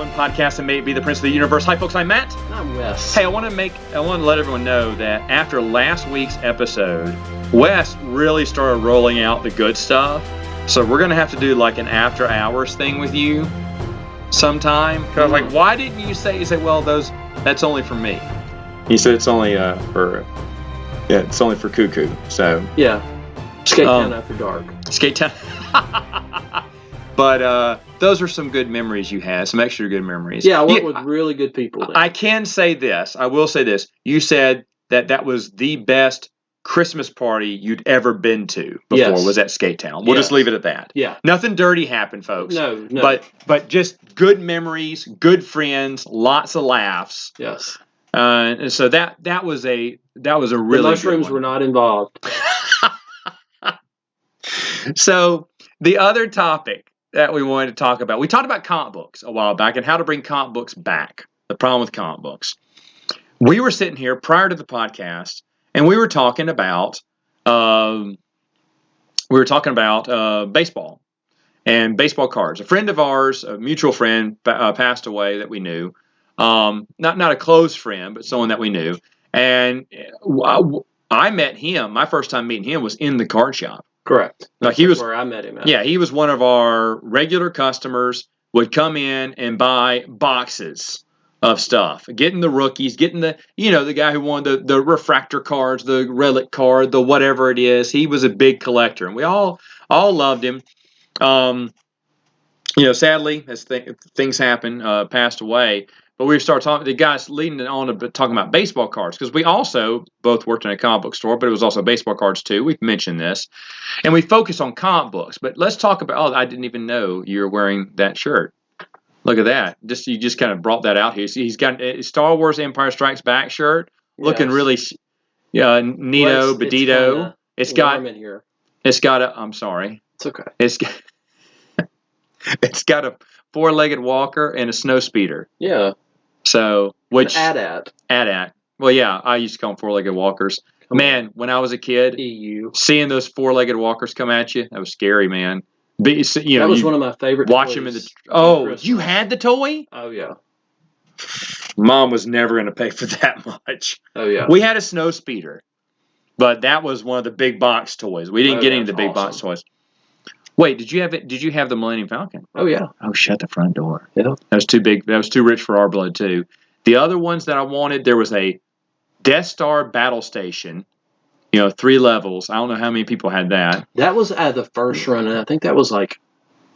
podcast and may be the Prince of the Universe. Hi, folks. I'm Matt. I'm Wes. Hey, I want to let everyone know that after last week's episode, Wes really started rolling out the good stuff. So we're gonna have to do like an after hours thing with you sometime. Cause like, why didn't you say? You say, well, that's only for me. He said it's only it's only for Cuckoo. So yeah, Skate Town after dark. Skate Town. But those are some good memories you had, some extra good memories. Yeah, I worked with really good people then. I can say this. I will say this. You said that was the best Christmas party you'd ever been to before was at Skate Town. We'll just leave it at that. Yeah. Nothing dirty happened, folks. No. But just good memories, good friends, lots of laughs. Yes. And so that was a really the mushrooms good one. were not involved. So the other topic that we wanted to talk about, we talked about comic books a while back and how to bring comic books back. The problem with comic books. We were sitting here prior to the podcast, and we were talking about baseball and baseball cards. A friend of ours, a mutual friend, passed away that we knew. Not a close friend, but someone that we knew. And I met him. My first time meeting him was in the card shop. Correct. Like That's where I met him at. Yeah, he was one of our regular customers, would come in and buy boxes of stuff, getting the rookies, getting the guy who won the refractor cards, the relic card, the whatever it is. He was a big collector, and we all loved him. Sadly, as things happen, passed away. But we started talking, the guys leading on to talking about baseball cards, because we also both worked in a comic book store, but it was also baseball cards too. We've mentioned this. And we focus on comic books. But let's talk about, I didn't even know you were wearing that shirt. Look at that. You just kind of brought that out here. He's got a Star Wars Empire Strikes Back shirt, looking really neato, bedito. It's got I'm sorry. It's okay. It's got a four-legged walker and a snow speeder. Yeah. So, which AT-AT. Well, yeah, I used to call them four-legged walkers. Man, when I was a kid, seeing those four-legged walkers come at you, that was scary, man. That was one of my favorite watch toys. Them you had the toy? Oh, yeah. Mom was never going to pay for that much. Oh, yeah. We had a snow speeder, but that was one of the big box toys. We didn't get into the big box toys. Wait, did you have the Millennium Falcon? Oh, yeah. Oh, shut the front door. Yeah. That was too big. That was too rich for our blood, too. The other ones that I wanted, there was a Death Star battle station, 3 levels. I don't know how many people had that. That was at the first run, and I think that was like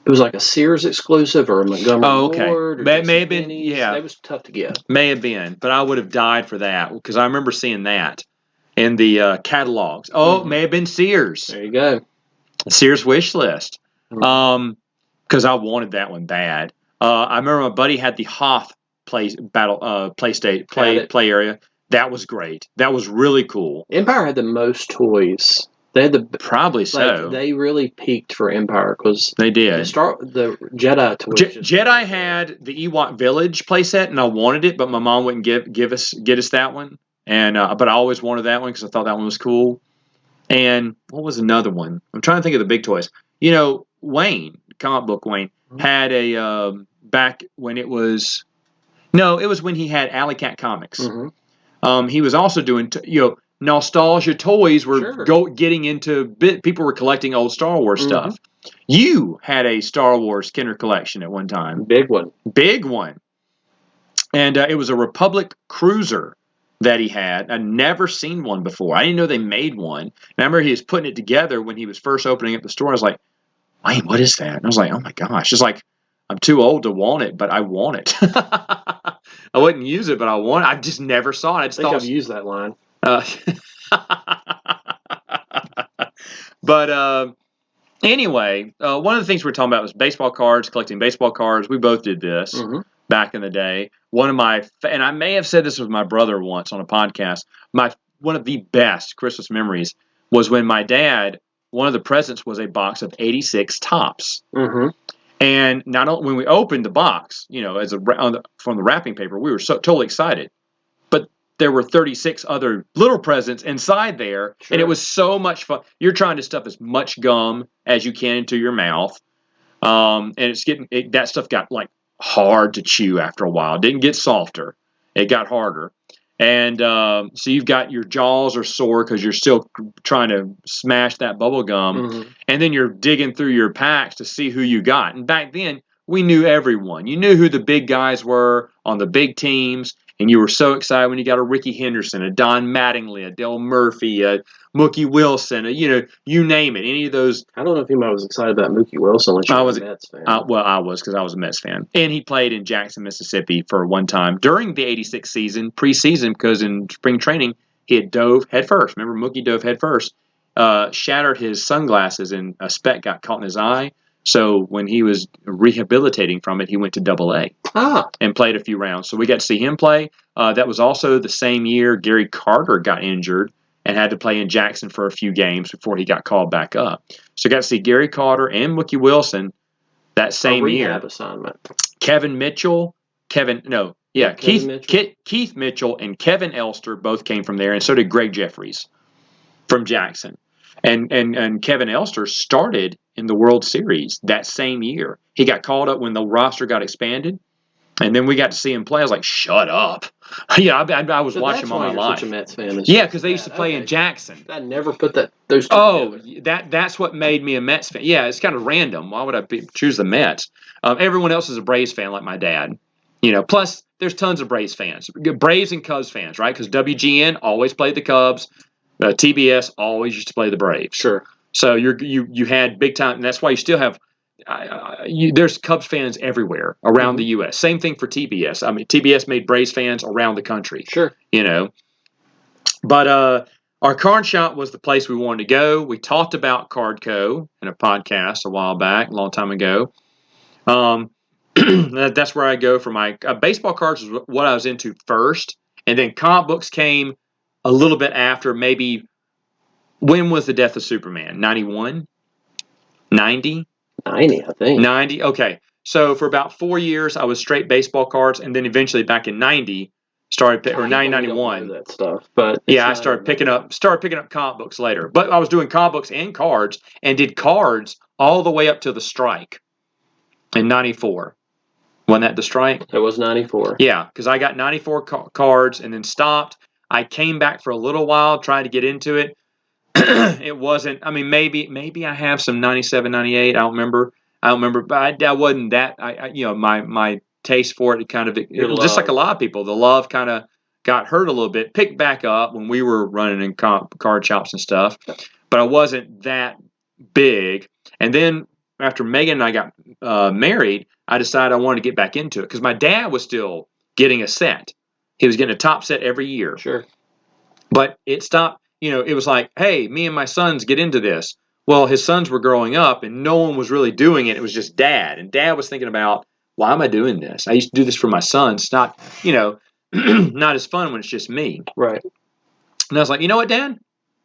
a Sears exclusive or a Montgomery Ward. Or that may have been, yeah. That was tough to get. May have been, but I would have died for that because I remember seeing that in the catalogs. Oh, it may have been Sears. There you go. Sears wish list. Because I wanted that one bad. I remember my buddy had the Hoth play area. That was great. That was really cool. Empire had the most toys. They had probably so. They really peaked for Empire because they did. The Jedi toys. Jedi had the Ewok Village playset, and I wanted it, but my mom wouldn't get us that one. And but I always wanted that one because I thought that one was cool. And what was another one? I'm trying to think of the big toys. Wayne, comic book Wayne, had a back when it was. No, it was when he had Alley Cat Comics. Mm-hmm. He was also doing nostalgia toys were getting into people were collecting old Star Wars stuff. You had a Star Wars Kenner collection at one time. Big one. And it was a Republic Cruiser that he had. I'd never seen one before. I didn't know they made one. And I remember he was putting it together when he was first opening up the store. I was like, Wayne, what is that? And I was like, oh my gosh. It's like, I'm too old to want it, but I want it. I wouldn't use it, but I want it. I just never saw it. I think I've used that line. But anyway, one of the things we were talking about was baseball cards, collecting baseball cards. We both did this back in the day. And I may have said this with my brother once on a podcast. One of the best Christmas memories was when my dad, one of the presents was a box of 86 Tops. Mm-hmm. And not only when we opened the box, from the wrapping paper, we were so totally excited. But there were 36 other little presents inside there, and it was so much fun. You're trying to stuff as much gum as you can into your mouth, and it's that stuff got like hard to chew after a while. It didn't get softer. It got harder. And so you've got your jaws are sore because you're still trying to smash that bubble gum. Mm-hmm. And then you're digging through your packs to see who you got. And back then, we knew everyone. You knew who the big guys were on the big teams. And you were so excited when you got a Ricky Henderson, a Don Mattingly, a Dale Murphy, a Mookie Wilson, you name it. Any of those. I don't know if anybody was excited about Mookie Wilson unless you were a Mets fan. Well, I was because I was a Mets fan. And he played in Jackson, Mississippi for one time during the 86 season, preseason, because in spring training, he had dove head first. Remember, Mookie dove head first, shattered his sunglasses, and a speck got caught in his eye. So when he was rehabilitating from it, he went to Double-A and played a few rounds. So we got to see him play. That was also the same year Gary Carter got injured and had to play in Jackson for a few games before he got called back up. So got to see Gary Carter and Mookie Wilson that same year. Rehab assignment. Keith Mitchell and Kevin Elster both came from there, and so did Greg Jeffries from Jackson. And Kevin Elster started in the World Series that same year. He got called up when the roster got expanded, and then we got to see him play. I was like, "Shut up!" Yeah, I was watching him all my life. Such a Mets fan. Yeah, because they used to play in Jackson. I never put those two together. That's what made me a Mets fan. Yeah, it's kind of random. Why would I choose the Mets? Everyone else is a Braves fan, like my dad. Plus there's tons of Braves fans, Braves and Cubs fans, right? Because WGN always played the Cubs. TBS always used to play the Braves. Sure. So you had big time, and that's why you still have. There's Cubs fans everywhere around the U.S. Same thing for TBS. I mean, TBS made Braves fans around the country. Sure. But our card shop was the place we wanted to go. We talked about Cardco in a podcast a while back, a long time ago. That's where I go for my baseball cards. Was what I was into first, and then comic books came a little bit after. Maybe when was the death of Superman? 91? 90? 90, I think. 90. Okay. So for about 4 years, I was straight baseball cards, and then eventually back in 90, or 91. That stuff, but yeah, I started picking up comic books later. But I was doing comic books and cards, and did cards all the way up to the strike in 94. Wasn't that the strike? It was 94. Yeah, because I got 94 cards and then stopped. I came back for a little while, tried to get into it. It wasn't. I mean, maybe I have some 97, 98. I don't remember, but I wasn't that. My taste for it kind of just like a lot of people. The love kind of got hurt a little bit. Picked back up when we were running in card shops and stuff, but I wasn't that big. And then after Megan and I got married, I decided I wanted to get back into it because my dad was still getting a set. He was getting a top set every year. Sure. But it stopped. It was like, hey, me and my sons get into this. Well, his sons were growing up and no one was really doing it. It was just dad. And dad was thinking about, why am I doing this? I used to do this for my sons. It's not, not as fun when it's just me. Right. And I was like, you know what, Dad?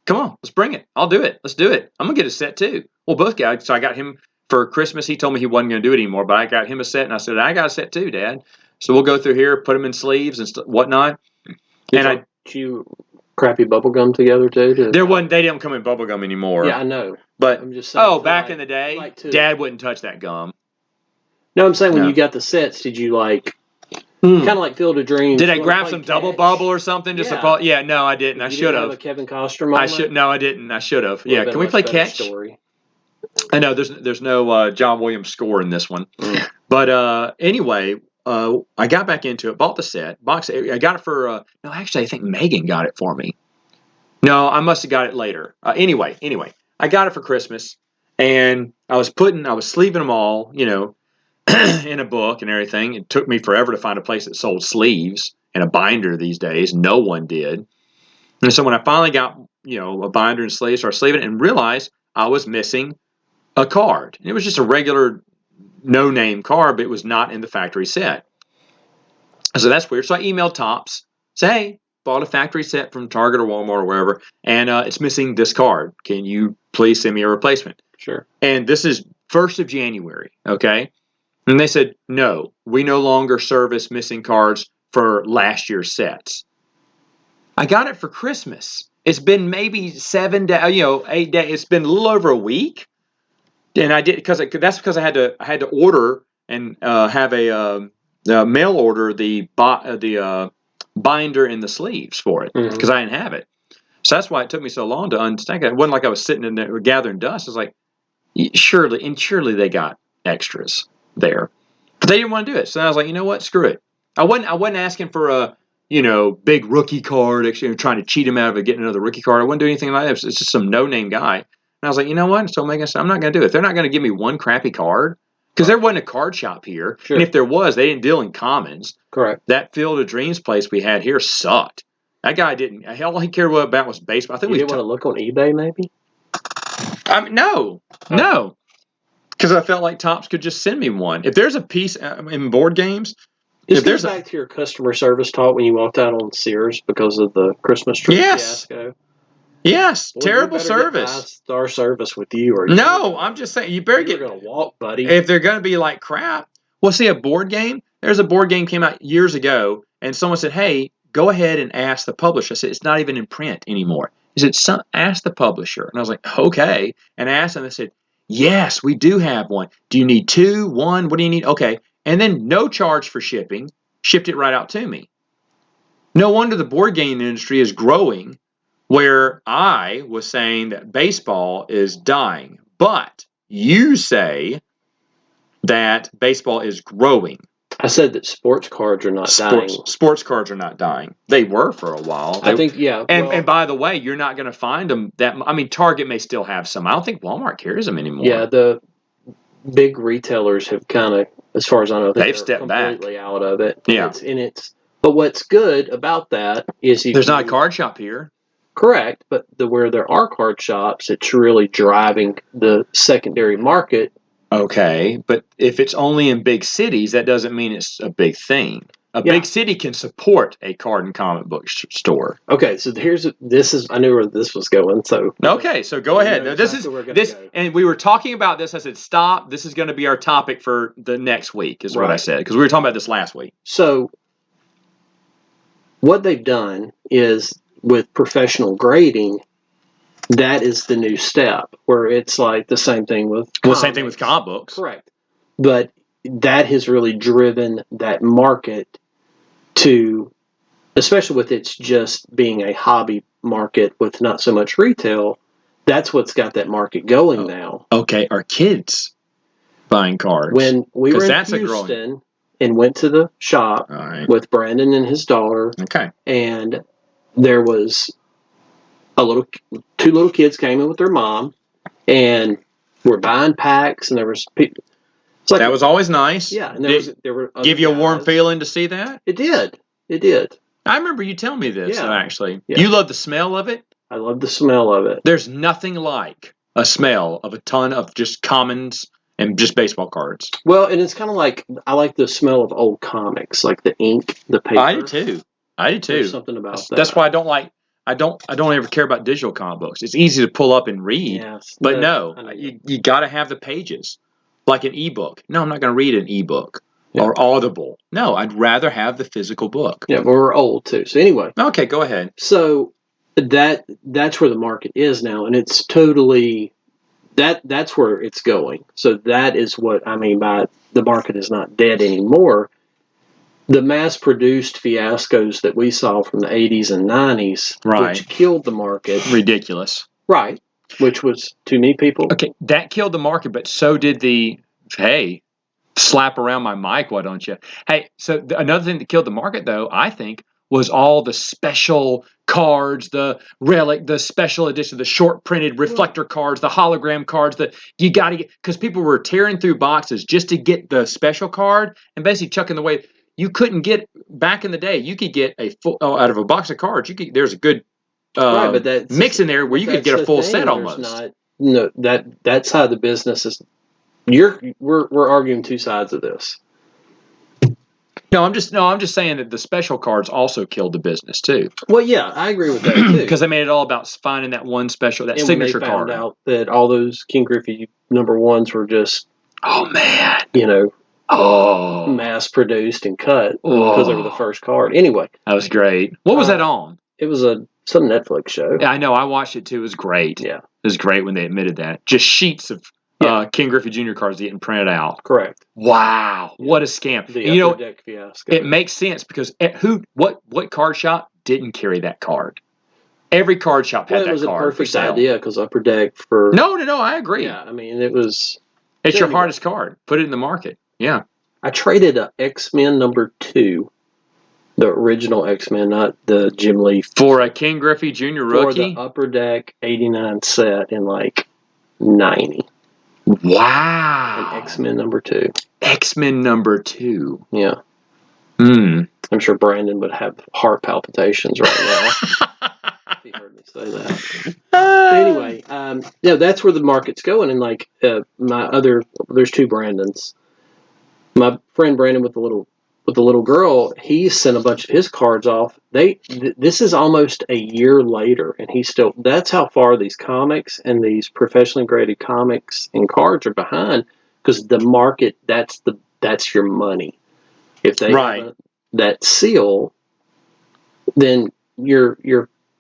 Come on, let's bring it. I'll do it. Let's do it. I'm going to get a set too. Well, both guys. So I got him for Christmas. He told me he wasn't going to do it anymore, but I got him a set and I said, I got a set too, Dad. So we'll go through here, put them in sleeves and whatnot. Did you crappy bubble gum together too? They didn't come in bubble gum anymore. Yeah, I know. But I'm just saying, back in the day, Dad wouldn't touch that gum. No, I'm saying when you got the sets, did you kind of like Field of Dreams? Did I grab some double bubble or something? Yeah, no, I didn't. I should have. A Kevin Costner moment? No, I didn't. I should have. Yeah, can we play catch? Story. I know there's no John Williams score in this one, but anyway, I got back into it. Bought the set. I got it for. No, actually, I think Megan got it for me. No, I must have got it later. Anyway, I got it for Christmas, and I was sleeving them all, in a book and everything. It took me forever to find a place that sold sleeves and a binder these days. No one did. And so when I finally got, a binder and sleeves, started sleeving it and realized I was missing a card. And it was just a regular no-name card, but it was not in the factory set. So that's weird. So I emailed Topps, say, hey, bought a factory set from Target or Walmart or wherever, and it's missing this card. Can you please send me a replacement? Sure. And this is 1st of January, okay? And they said, no, we no longer service missing cards for last year's sets. I got it for Christmas. It's been maybe 7 days, 8 days. It's been a little over a week. And I did because I had to order and have a mail order the binder and the sleeves for it because I didn't have it. So that's why it took me so long to unstack it. It wasn't like I was sitting in there gathering dust. It was like, surely they got extras there. But they didn't want to do it. So I was like, you know what? Screw it. I wasn't asking for a, big rookie card, actually trying to cheat him out of getting another rookie card. I wouldn't do anything like that. It's just some no-name guy. And I was like, you know what? So I'm not going to do it. If they're not going to give me one crappy card, because there wasn't a card shop here. Sure. And if there was, they didn't deal in commons. Correct. That Field of Dreams place we had here sucked. That guy didn't. All he cared about was baseball. I think you didn't want to look on eBay, maybe? No. Because I felt like Topps could just send me one. If there's a piece in board games, This goes back to your customer service talk when you walked out on Sears because of the Christmas tree fiasco. Yes, Boy, terrible service. 5-star service with you, or I'm just saying you better you're going to walk, buddy. If they're going to be like crap. Well, see, a board game. There's a board game came out years ago, and someone said, "Hey, go ahead and ask the publisher." I said, "It's not even in print anymore." He said, "Ask the publisher," and I was like, "Okay." And I asked them. They said, "Yes, we do have one. Do you need 2, 1? What do you need?" Okay, and then no charge for shipping. Shipped it right out to me. No wonder the board game industry is growing, where I was saying that baseball is dying. But you say that baseball is growing. I said that sports cards are not dying. Sports cards are not dying. They were for a while. I think, yeah. And by the way, you're not going to find them Target may still have some. I don't think Walmart carries them anymore. Yeah, the big retailers have kind of, as far as I know, they've stepped completely back out of it. Yeah. But what's good about that is there's not a card shop here. Correct, but where there are card shops, it's really driving the secondary market. Okay, but if it's only in big cities, that doesn't mean it's a big thing. A big city can support a card and comic book store. Okay, so I knew where this was going. So okay, so go ahead. And we were talking about this. I said, stop. This is going to be our topic for the next week, is what I said, because we were talking about this last week. So what they've done is with professional grading, that is the new step, where it's like the same thing with comics. Well, same thing with comic books. Correct. But that has really driven that market to, especially with it's just being a hobby market with not so much retail, that's what's got that market going now. Okay, are kids buying cards? When we were in Houston and went to the shop with Brandon and his daughter, and there was two little kids came in with their mom, and we're buying packs, and there was people. Like, that was always nice. Yeah, and there were give you a warm feeling to see that. It did. I remember you telling me this. Actually, yeah. You love the smell of it. I love the smell of it. There's nothing like a smell of a ton of just commons and just baseball cards. Well, and it's kind of like I like the smell of old comics, like the ink, the paper. I do too. There's something about that. That's why I don't like. I don't ever care about digital comic books. It's easy to pull up and read, but you got to have the pages, like an ebook. No, I'm not going to read an ebook or Audible. No, I'd rather have the physical book. Yeah, but we're old too. So anyway, okay, go ahead. So that's where the market is now, and it's totally that's where it's going. So that is what I mean by the market is not dead anymore. The mass-produced fiascos that we saw from the 80s and 90s, which killed the market. Ridiculous. Right. Which was, to me, people. Okay, that killed the market, but so did slap around my mic, why don't you? Hey, so another thing that killed the market, though, I think, was all the special cards, the relic, the special edition, the short-printed reflector cards, the hologram cards that you got to get, because people were tearing through boxes just to get the special card and basically chucking away. You couldn't get back in the day. You could get a full out of a box of cards. There's a good but mix in there where you could get a full set almost. That side of the business is we're arguing two sides of this. I'm just saying that the special cards also killed the business too. Well, yeah, I agree with that too. Because they made it all about finding that one special, that signature card. And they found out that all those King Griffey #1s were just mass produced and cut because they were the first card. Anyway, that was great. What was that on? It was some Netflix show. Yeah, I know. I watched it too. It was great. Yeah, it was great when they admitted that. Just sheets of King Griffey Jr. cards getting printed out. Correct. Wow, what a scam! The And you know, Upper Deck fiasco. it makes sense because what card shop didn't carry that card? Every card shop had Well, it that was a card for perfect sale. idea because Upper Deck for No, I agree. yeah. I mean, it was. It's So your anyway. hardest card. Put it in the market. Yeah. I traded a X-Men #2, the original X-Men, not the Jim Lee, For a King Griffey Jr. for rookie. the Upper Deck '89 set in like '90. Wow. An X-Men #2. X-Men #2. Yeah. Hmm. I'm sure Brandon would have heart palpitations right now if he heard me say that. But anyway, that's where the market's going. And like there's two Brandons. My friend Brandon with the little girl, he sent a bunch of his cards off. This is almost a year later, and he's still. That's how far these comics and these professionally graded comics and cards are behind, because the market that's your money. If they have that seal, then your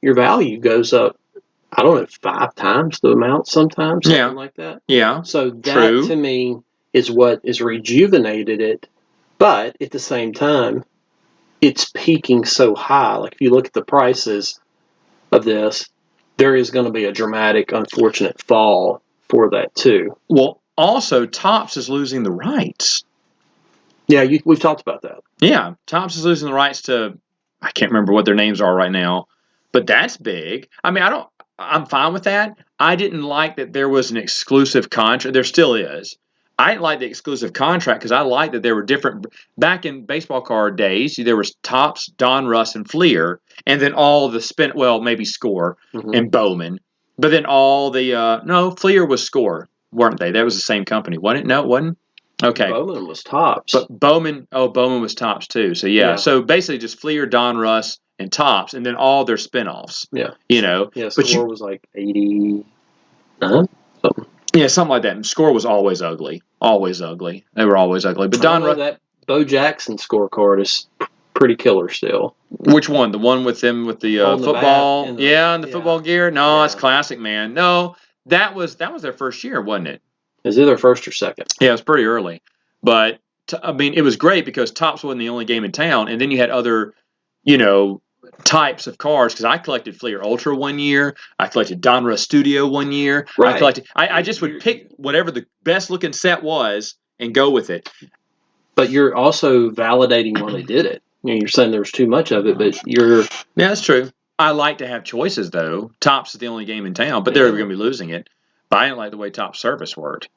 value goes up. I don't know, 5 times the amount sometimes, something like that. Yeah. So that to me is what is rejuvenated it. But at the same time, it's peaking so high. Like if you look at the prices of this, there is going to be a dramatic, unfortunate fall for that too. Well, also Topps is losing the rights. Yeah, we've talked about that. Yeah, Topps is losing the rights to, I can't remember what their names are right now, but that's big. I mean, I'm fine with that. I didn't like that there was an exclusive contract. There still is. I didn't like the exclusive contract because I liked that there were different. Back in baseball card days, there was Topps, Donruss, and Fleer, and then all the maybe Score and Bowman, but then all the no, Fleer was Score, weren't they? That was the same company, wasn't it? No, it wasn't. Okay. Bowman was Topps. But Bowman was Topps too. So yeah. So basically just Fleer, Donruss, and Topps, and then all their spinoffs. Yeah. You know. Yeah, Score was like 89, something. Yeah, something like that. And Score was always ugly. Always ugly. They were always ugly. But Donruss, that Bo Jackson scorecard is pretty killer still. Which one? The one with them with the football? And the football gear? No, it's classic, man. No, that was their first year, wasn't it? Is it their first or second? Yeah, it was pretty early. But, I mean, it was great because Topps wasn't the only game in town. And then you had other, types of cards. Because I collected Fleer Ultra one year. I collected Donruss Studio one year. Right. I just would pick whatever the best looking set was and go with it. But you're also validating when they did it. You're saying there was too much of it, but you're... Yeah, that's true. I like to have choices, though. Topps is the only game in town, but they're going to be losing it. But I didn't like the way Topps service worked.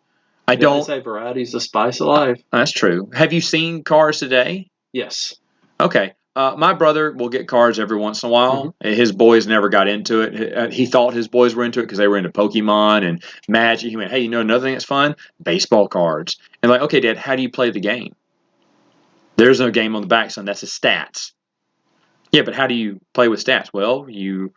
I don't. They say variety's the spice of life. That's true. Have you seen cars today? Yes. Okay. My brother will get cards every once in a while. His boys never got into it. He thought his boys were into it because they were into Pokemon and Magic. He went, hey, another thing that's fun? Baseball cards. And like, okay, Dad, how do you play the game? There's no game on the back, son. That's his stats. Yeah, but how do you play with stats? Well, you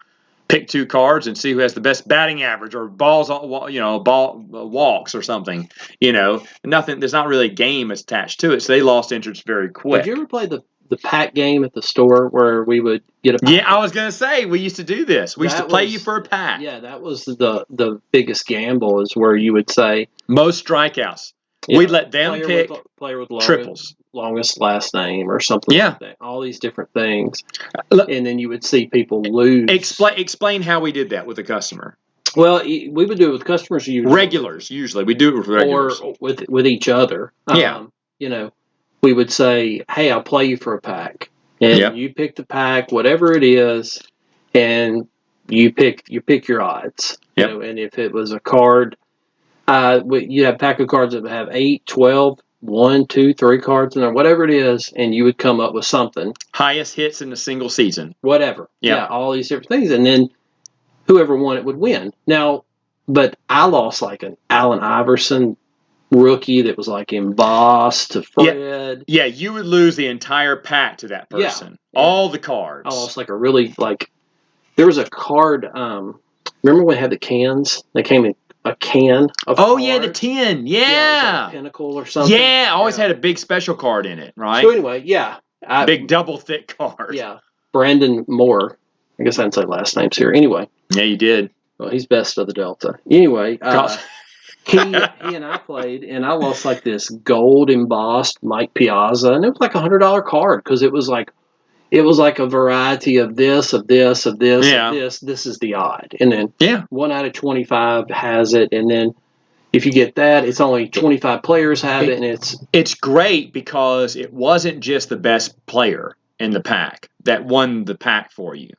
pick 2 cards and see who has the best batting average or balls, walks or something. Nothing. There's not really a game attached to it, so they lost interest very quick. Did you ever play the pack game at the store where we would get a pack? Yeah, I was gonna say we used to do this. We used to play you for a pack. Yeah, that was the biggest gamble, is where you would say most strikeouts. We'd let them pick player with triples, longest last name or something like that. All these different things. And then you would see people lose. Explain how we did that with a customer. Well, we would do it with customers regulars usually. We do it with regulars. Or with each other. We would say, hey, I'll play you for a pack. And you pick the pack, whatever it is, and you pick your odds. And if it was a card, you have a pack of cards that would have 8, 12, 1, 2, 3 cards in there, whatever it is, and you would come up with something. Highest hits in a single season. Whatever. Yeah, all these different things. And then whoever won it would win. Now, but I lost like an Allen Iverson rookie that was like embossed to Fred. Yeah, you would lose the entire pack to that person. Yeah. All the cards. I lost like a really, there was a card, remember when we had the cans? They came in a can of cards? Yeah, the tin. Yeah. It was like a Pinnacle or something. Yeah, always had a big special card in it, right? So anyway, big double thick card. Yeah. Brandon Moore. I guess I didn't say last names here. Anyway. Yeah, you did. Well, he's best of the Delta. Anyway. he and I played, and I lost like this gold embossed Mike Piazza, and it was like $100 card because it was like a variety of this, of this, of this, Yeah. of this. This is the odd, and then Yeah. 1 out of 25 has it, and then if you get that, it's only 25 players have it, and It's great because it wasn't just the best player in the pack that won the pack for you.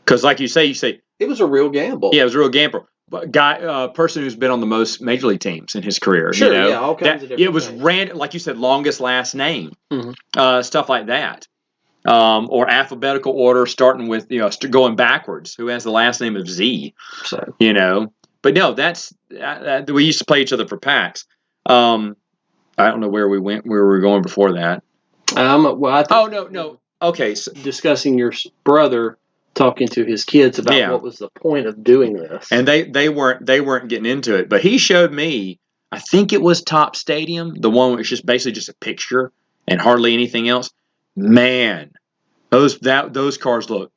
Because, like you say, it was a real gamble. yeah, it was a real gamble. But person who's been on the most major league teams in his career. Sure, you know, yeah, all kinds of different it was things. random, like you said, longest last name, Mhm. stuff like that, or alphabetical order starting with going backwards. Who has the last name of Z? So But no, that's we used to play each other for packs. I don't know where we were going before that. well, I think no. Okay, so, discussing your brother talking to his kids about what was the point of doing this, and they weren't getting into it, but he showed me. I think it was Top Stadium, the one where it's just basically just a picture and hardly anything else. Man, those cards look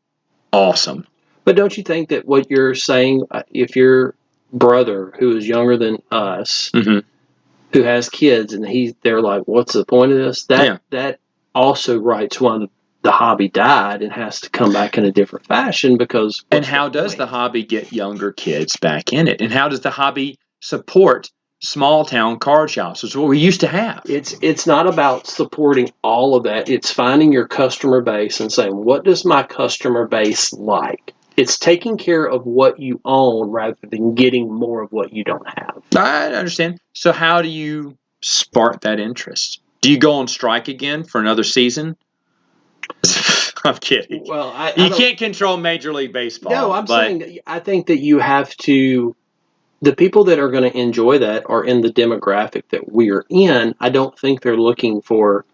awesome. But don't you think that what you're saying, if your brother who is younger than us, Mm-hmm. who has kids, and they're like, "What's the point of this?" That also writes why the hobby died and has to come back in a different fashion because. And how does the hobby get younger kids back in it? And how does the hobby support small town card shops? Which is what we used to have. It's not about supporting all of that. It's finding your customer base and saying, "What does my customer base like?" It's taking care of what you own rather than getting more of what you don't have. I understand. So how do you spark that interest? Do you go on strike again for another season? I'm kidding. Well, you can't control Major League Baseball. No, I'm saying I think that you have to. The people that are going to enjoy that are in the demographic that we're in. I don't think they're looking for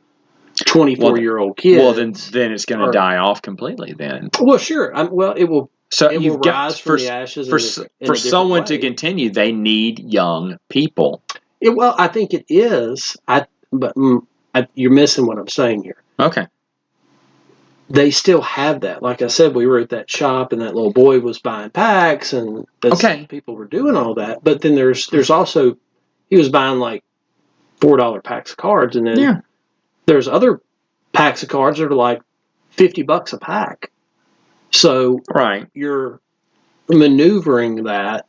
24-year-old kids. Well, then it's going to die off completely. Then. Well, sure. It will. So it you've will got rise from the ashes for someone to continue. They need young people. Well, I think it is. But you're missing what I'm saying here. Okay. They still have that. Like I said, we were at that shop, and that little boy was buying packs, and people were doing all that. But then there's also he was buying like $4 packs of cards, and then there's other packs of cards that are like $50 a pack. So you're maneuvering that.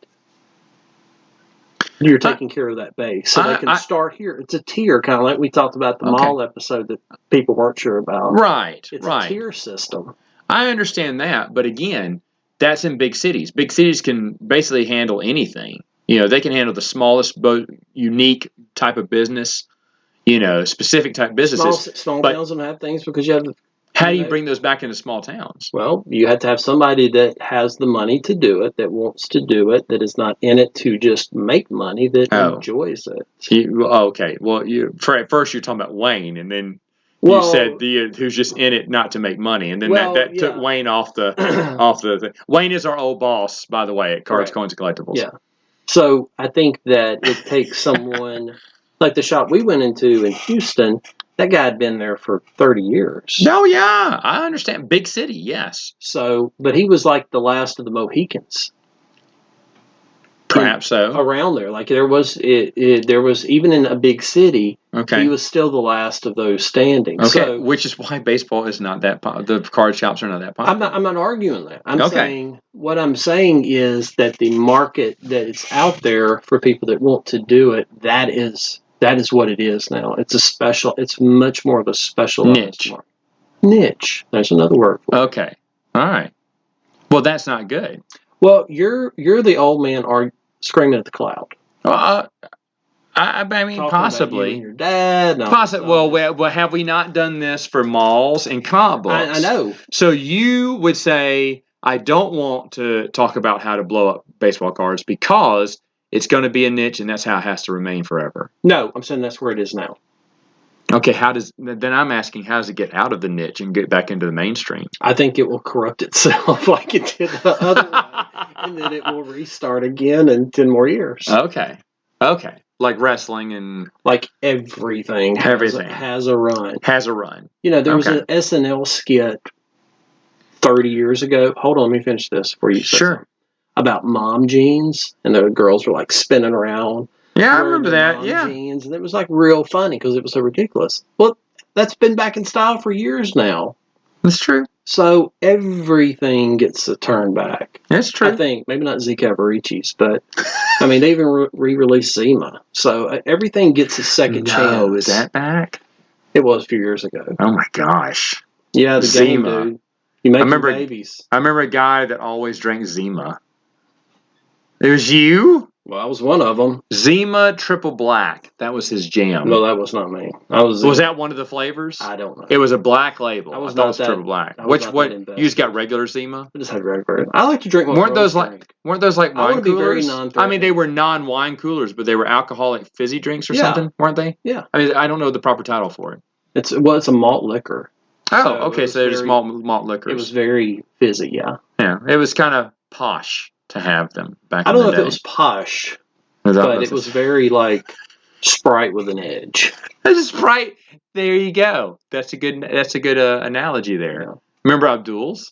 You're taking care of that base, so they can start here. It's a tier, kind of like we talked about the mall episode that people weren't sure about. Right, it's a tier system. I understand that, but again, that's in big cities. Big cities can basically handle anything. They can handle the smallest, unique type of business. Specific type businesses. Small towns don't have things because you have. How do you bring those back into small towns? Well, you have to have somebody that has the money to do it, that wants to do it, that is not in it to just make money, that enjoys it. Okay. Well, at first you're talking about Wayne, and then you said who's just in it not to make money, and then that took Wayne off the thing. Wayne is our old boss, by the way, at Cards, Coins, and Collectibles. Yeah. So I think that it takes someone like the shop we went into in Houston. That guy had been there for 30 years. Oh, yeah. I understand. Big city, yes. So, but he was like the last of the Mohicans. Perhaps so. Around there. Like there was even in a big city, he was still the last of those standing. Okay. So, which is why baseball is not that the card shops are not that popular. I'm not arguing that. I'm saying what I'm saying is that the market that is out there for people that want to do it, that is what it is now. It's much more of a specialized niche. There's another word for it. Okay. All right. Well, that's not good. Well, you're the old man screaming at the cloud. I mean, talking possibly. About you and your dad. Possibly. Well, have we not done this for malls and comic books? I know. So you would say, I don't want to talk about how to blow up baseball cards because it's going to be a niche, and that's how it has to remain forever. No, I'm saying that's where it is now. Okay, then I'm asking, how does it get out of the niche and get back into the mainstream? I think it will corrupt itself like it did the other one, and then it will restart again in 10 more years. Okay. Like wrestling and... Like everything has a run. Has a run. There was an SNL skit 30 years ago. Hold on, let me finish this for you. Sure. about mom jeans, and the girls were like spinning around. Yeah, I Wearing remember their that. mom Yeah, jeans, and it was like real funny because it was so ridiculous. Well, that's been back in style for years now. that's true. So everything gets a turn back. That's I true. think maybe not Zeke Avarici's, but I mean they even re-released Zima. So everything gets a second chance. Is that back? It was a few years ago. Oh my gosh. Yeah, the game, Zima. dude. You making remember- babies. I remember a guy that always drank Zima. It was you? Well, I was one of them. Zima Triple Black. That was his jam. No, that was not me. I was. Was that one of the flavors? I don't know. It was a black label. I was thought not it was that- Triple Black. I was Which not what? that You invested. just got regular Zima? I just had regular. I like to drink what Weren't those girls like drink. weren't those like I wanna wine be very coolers? non-threatening. I mean, they were non-wine coolers, but they were alcoholic fizzy drinks or Yeah. something, weren't they? Yeah. I mean, I don't know the proper title for it. It's a malt liquor. Oh, So it okay. was So they're just very- malt liquors. It was very fizzy. Yeah. Yeah, it was kind of posh to have them back I in don't the know if day. it was posh, Was that- but it was very like Sprite with an edge. It's a Sprite. There you go. That's a good analogy there. Yeah. Remember Abdul's?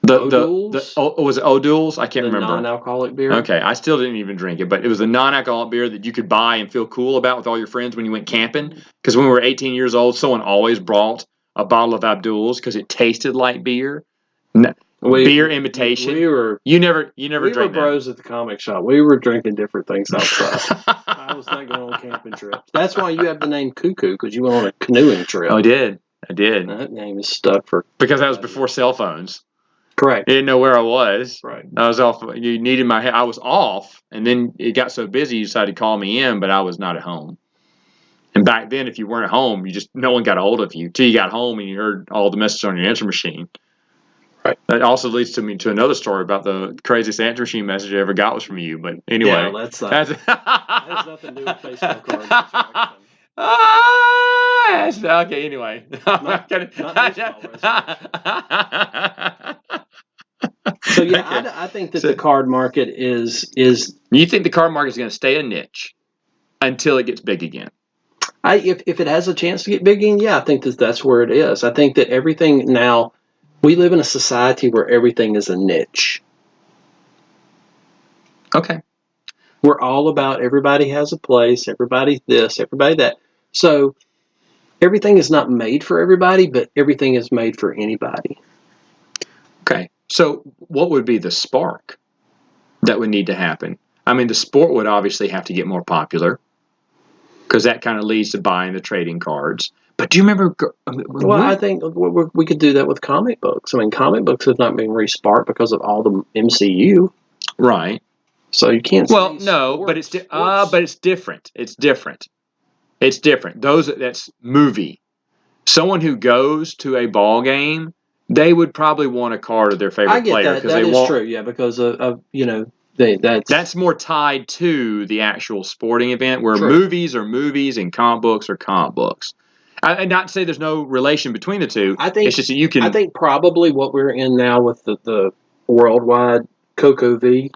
The O'Doul's? was it O'Doul's? I can't The remember. non-alcoholic beer. Okay, I still didn't even drink it, but it was a non-alcoholic beer that you could buy and feel cool about with all your friends when you went camping. Because when we were 18 years old, someone always brought a bottle of Abdul's because it tasted like beer. Beer imitation. You never We were drank that. bros at the comic shop. We were drinking different things outside. I was not going on camping trips. That's why you have the name Cuckoo, because you went on a canoeing trip. Oh, I did. That name is stuck for. Because that was before cell phones. Correct. I didn't know where I was. Right. I was off. You needed my help. I was off, and then it got so busy you decided to call me in, but I was not at home. And back then, if you weren't at home, no one got a hold of you till you got home and you heard all the messages on your answer machine. Right. That also leads to another story about the craziest answer machine message I ever got was from you. But anyway, Yeah, that has nothing to do with baseball card interaction. Okay. Anyway, Not So yeah, Okay. I think that the card market is. You think the card market is going to stay a niche until it gets big again? If it has a chance to get big again, yeah, I think that's where it is. I think that everything now, we live in a society where everything is a niche. Okay. We're all about everybody has a place, everybody this, everybody that. So everything is not made for everybody, but everything is made for anybody. Okay. So what would be the spark that would need to happen? I mean, the sport would obviously have to get more popular because that kind of leads to buying the trading cards. But do you remember? Well, I think we could do that with comic books. I mean, comic books have not been re-sparked because of all the MCU. Right. So you can't. Well, say no, sports, but it's different. It's different. That's movie. Someone who goes to a ball game, they would probably want a card of their favorite I get player that. because That they is want. true. Yeah, because of That's more tied to the actual sporting event, where True. movies are movies and comic books are comic books. And not to say there's no relation between the two. I think it's just that you can. I think probably what we're in now with the worldwide Coco V,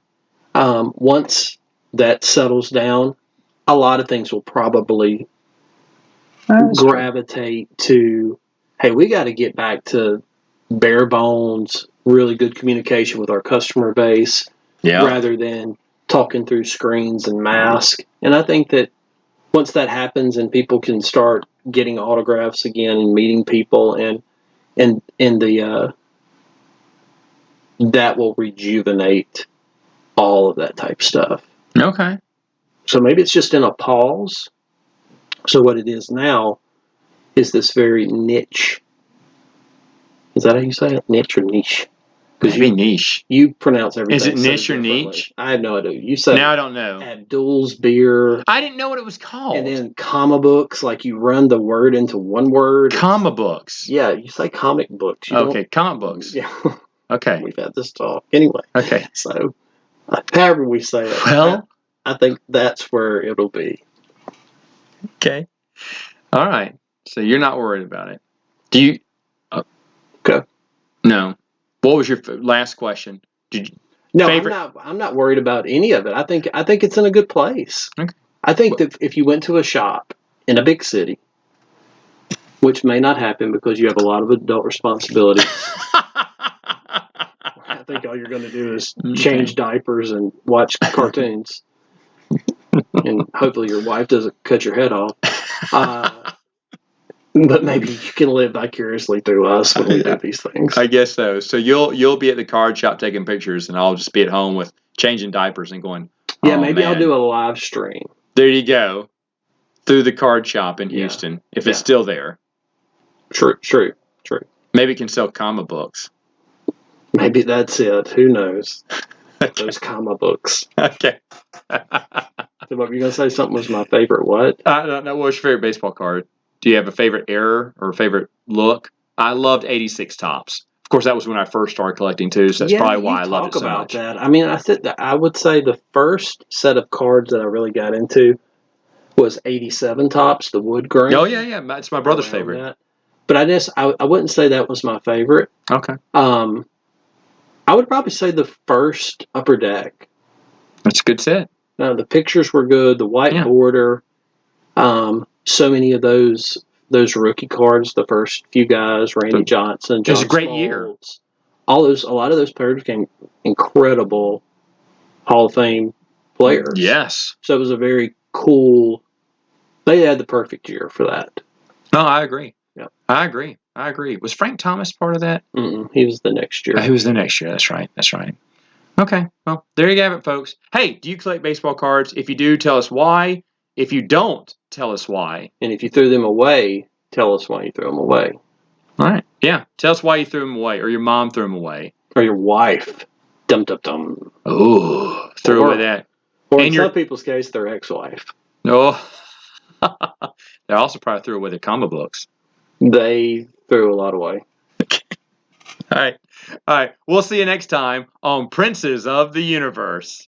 once that settles down, a lot of things will probably gravitate to, hey, we got to get back to bare bones, really good communication with our customer base, rather than talking through screens and masks. And I think that once that happens and people can start getting autographs again and meeting people and the that will rejuvenate all of that type of stuff. Okay. So maybe it's just in a pause. So what it is now is this very niche. Is that how you say it? Niche or niche? Because Maybe niche. you pronounce everything. Is it so niche or differently. niche? I have no idea. You say Now I don't know. Abdul's beer. I didn't know what it was called. And then comic books, like you run the word into one word. Comic books. Yeah, you say comic books. You Okay, comic books. Yeah. Okay. We've had this talk. Anyway. Okay. So, however we say it. Well, I think that's where it'll be. okay. All right. So you're not worried about it. Do you? Okay. No. What was your last question? Did you, No, favorite? I'm not worried about any of it. I think it's in a good place. Okay. I think that if you went to a shop in a big city, which may not happen because you have a lot of adult responsibilities. I think all you're going to do is Okay. change diapers and watch cartoons. And hopefully your wife doesn't cut your head off. But maybe you can live vicariously through us when we do these things. I guess so. So you'll be at the card shop taking pictures, and I'll just be at home with changing diapers and going. Yeah, oh, maybe man. I'll do a live stream. There you go. Through the card shop in Yeah. Houston, if it's still there. True. Maybe it can sell comic books. Maybe that's it. Who knows? Those comic books. Okay. So what were you going to say? Something was my favorite what? I don't know. What's your favorite baseball card? Do you have a favorite era or a favorite look? I loved 86 Tops. Of course, that was when I first started collecting too, so that's probably why I loved it so much. That. I mean, I would say the first set of cards that I really got into was 87 Tops, the wood grain. Oh, yeah. It's my brother's favorite. That. But I wouldn't say that was my favorite. Okay. I would probably say the first Upper Deck. That's a good set. The pictures were good. The white border. So many of those rookie cards, the first few guys, Randy Johnson, John It was a great Smoltz, year. A lot of those players became incredible Hall of Fame players. Yes. So it was a very cool. They had the perfect year for that. No, I agree. Yeah, I agree. Was Frank Thomas part of that? He was the next year. He was the next year. That's right. Okay. Well, there you have it, folks. Hey, do you collect baseball cards? If you do, tell us why. If you don't, tell us why. And if you threw them away, tell us why you threw them away. All right. Yeah. Tell us why you threw them away, or your mom threw them away, or your wife. Dum dum dum. Oh, threw away that. Or in some people's case, their ex-wife. No. They also probably threw away their comic books. They threw a lot away. All right. We'll see you next time on Princes of the Universe.